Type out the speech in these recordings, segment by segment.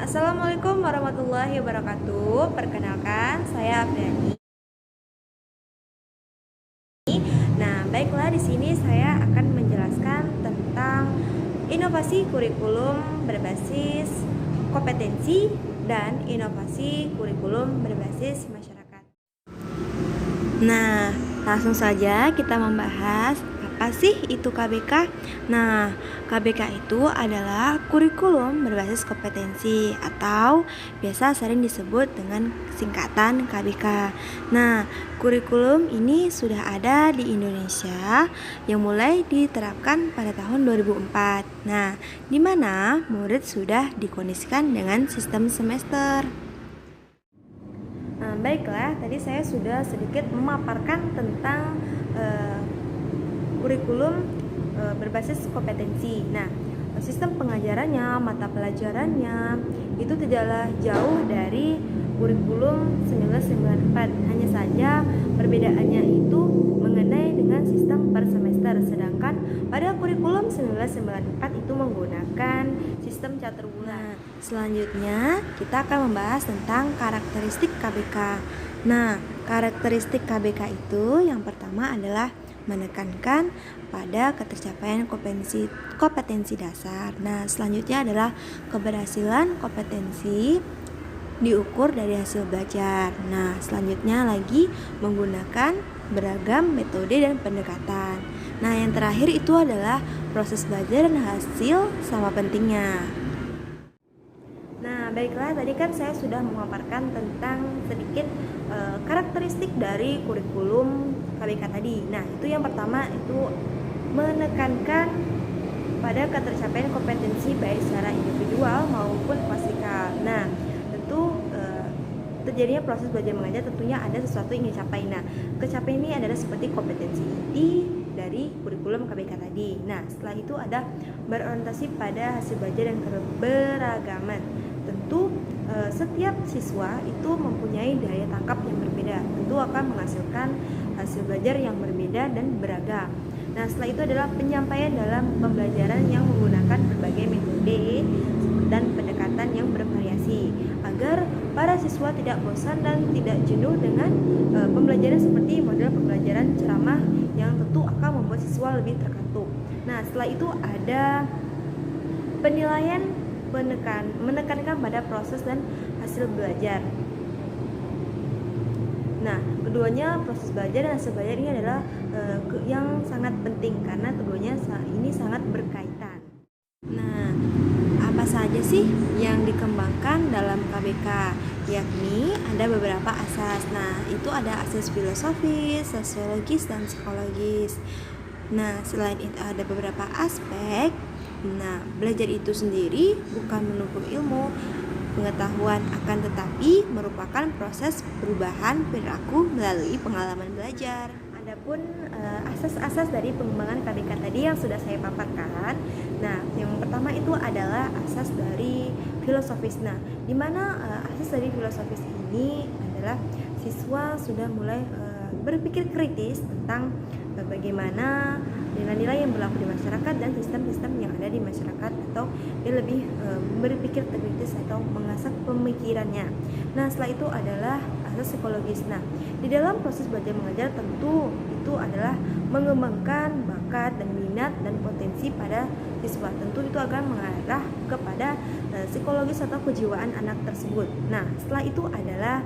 Assalamualaikum warahmatullahi wabarakatuh. Perkenalkan, saya Apriani. Nah, baiklah, di sini saya akan menjelaskan tentang inovasi kurikulum berbasis kompetensi dan inovasi kurikulum berbasis masyarakat. Nah, langsung saja kita membahas apa sih itu KBK? Nah, KBK itu adalah kurikulum berbasis kompetensi atau biasa sering disebut dengan singkatan KBK. Nah, kurikulum ini sudah ada di Indonesia yang mulai diterapkan pada tahun 2004. Nah, di mana murid sudah dikondisikan dengan sistem semester. Baiklah, tadi saya sudah sedikit memaparkan tentang kurikulum berbasis kompetensi. Nah, sistem pengajarannya, mata pelajarannya itu tidaklah jauh dari kurikulum 1994. Hanya saja perbedaannya itu mengenai dengan sistem per semester. Sedangkan pada kurikulum 1994 itu menggunakan sistem catur bulan. Selanjutnya kita akan membahas tentang karakteristik KBK. Nah, karakteristik KBK itu yang pertama adalah menekankan pada ketercapaian kompetensi dasar. Nah, selanjutnya adalah keberhasilan kompetensi diukur dari hasil belajar. Nah, selanjutnya lagi menggunakan beragam metode dan pendekatan. Nah, yang terakhir itu adalah proses belajar dan hasil sama pentingnya. Nah, baiklah, tadi kan saya sudah memaparkan tentang sedikit karakteristik dari kurikulum KBK tadi. Nah, itu yang pertama itu menekankan pada ketercapaian kompetensi baik secara individual maupun klasikal. Nah, tentu terjadinya proses belajar mengajar tentunya ada sesuatu yang dicapai. Nah, kecapaian ini adalah seperti kompetensi inti dari kurikulum KBK tadi. Nah, setelah itu ada berorientasi pada hasil belajar dan keberagaman. Tentu setiap siswa itu mempunyai daya tangkap yang berbeda, tentu akan menghasilkan hasil belajar yang berbeda dan beragam. Nah, setelah itu adalah penyampaian dalam pembelajaran yang menggunakan berbagai metode dan pendekatan yang bervariasi agar para siswa tidak bosan dan tidak jenuh dengan pembelajaran seperti model pembelajaran ceramah yang tentu akan membuat siswa lebih terkatuk. Nah, setelah itu ada penilaian menekankan pada proses dan hasil belajar. Nah, keduanya proses belajar dan hasil belajar ini adalah yang sangat penting karena keduanya ini sangat berkaitan. Nah, apa saja sih yang dikembangkan dalam KBK? Yakni ada beberapa asas. Nah, itu ada asas filosofis, sosiologis, dan psikologis. Nah, selain itu ada beberapa aspek. Nah, belajar itu sendiri bukan menumpuk ilmu pengetahuan, akan tetapi merupakan proses perubahan perilaku melalui pengalaman belajar. Adapun asas-asas dari pengembangan KBK tadi yang sudah saya paparkan. Nah, yang pertama itu adalah asas dari filosofis. Nah, di mana asas dari filosofis ini adalah siswa sudah mulai berpikir kritis tentang bagaimana nilai-nilai yang berlaku di masyarakat dan sistem-sistem yang ada di masyarakat, atau dia lebih berpikir kritis atau mengasah pemikirannya. Nah, setelah itu adalah asas psikologis. Nah, di dalam proses belajar mengajar tentu itu adalah mengembangkan bakat dan minat dan potensi pada siswa. Tentu itu akan mengarah kepada psikologis atau kejiwaan anak tersebut. Nah, setelah itu adalah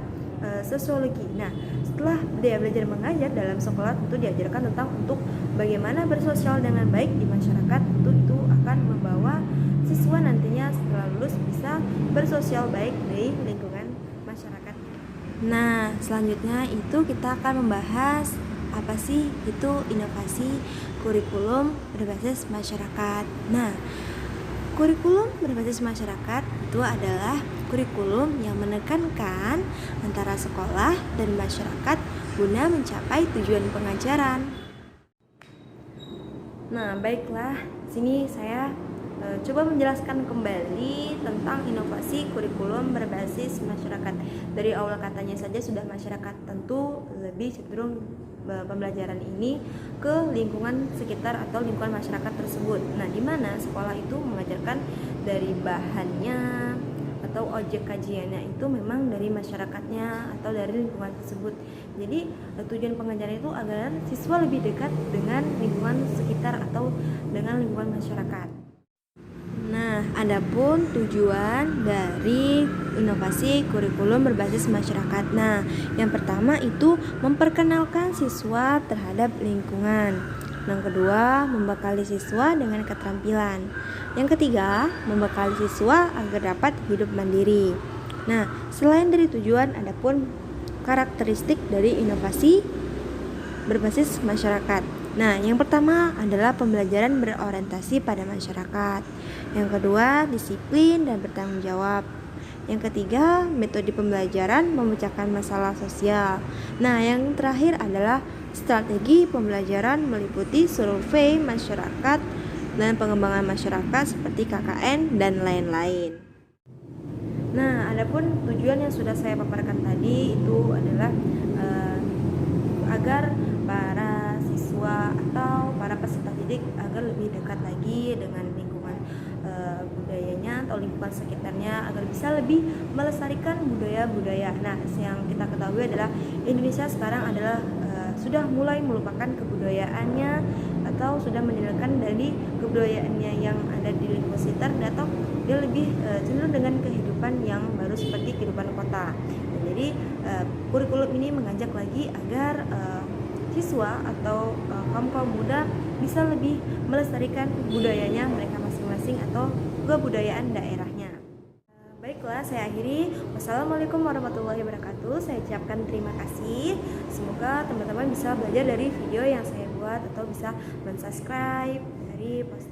sosiologi. Nah, setelah dia belajar mengajar dalam sekolah tentu diajarkan tentang untuk bagaimana bersosial dengan baik di masyarakat. Tentu itu akan membawa siswa nantinya setelah lulus bisa bersosial baik di lingkungan masyarakat. Nah, selanjutnya itu kita akan membahas apa sih itu inovasi kurikulum berbasis masyarakat. Nah, kurikulum berbasis masyarakat itu adalah kurikulum yang menekankan antara sekolah dan masyarakat guna mencapai tujuan pengajaran. Nah, baiklah, sini saya coba menjelaskan kembali tentang inovasi kurikulum berbasis masyarakat. Dari awal katanya saja sudah masyarakat, tentu lebih cenderung pembelajaran ini ke lingkungan sekitar atau lingkungan masyarakat tersebut. Nah, di mana sekolah itu mengajarkan dari bahannya atau objek kajiannya itu memang dari masyarakatnya atau dari lingkungan tersebut. Jadi tujuan pengajaran itu agar siswa lebih dekat dengan lingkungan sekitar atau dengan lingkungan masyarakat. Nah, adapun tujuan dari inovasi kurikulum berbasis masyarakat. Nah, yang pertama itu memperkenalkan siswa terhadap lingkungan. Yang kedua, membekali siswa dengan keterampilan. Yang ketiga, membekali siswa agar dapat hidup mandiri. Nah, selain dari tujuan, adapun karakteristik dari inovasi berbasis masyarakat. Nah, yang pertama adalah pembelajaran berorientasi pada masyarakat. Yang kedua, disiplin dan bertanggung jawab. Yang ketiga, metode pembelajaran memecahkan masalah sosial. Nah, yang terakhir adalah strategi pembelajaran meliputi survei masyarakat dan pengembangan masyarakat seperti KKN dan lain-lain. Nah, adapun tujuan yang sudah saya paparkan tadi itu adalah agar para siswa atau para peserta didik agar lebih dekat lagi dengan lingkungan budayanya atau lingkungan sekitarnya, agar bisa lebih melestarikan budaya-budaya. Nah, yang kita ketahui adalah Indonesia sekarang adalah sudah mulai melupakan kebudayaannya atau sudah meninggalkan dari kebudayaannya yang ada di lingkungan sekitar, atau dia lebih cenderung dengan kehidupan yang baru seperti kehidupan kota. Jadi kurikulum ini mengajak lagi agar siswa atau kaum muda bisa lebih melestarikan budayanya mereka masing-masing atau kebudayaan daerahnya. Baiklah, saya akhiri. Wassalamualaikum warahmatullahi wabarakatuh. Saya ucapkan terima kasih. Semoga teman-teman bisa belajar dari video yang saya buat atau bisa mensubscribe dari postingan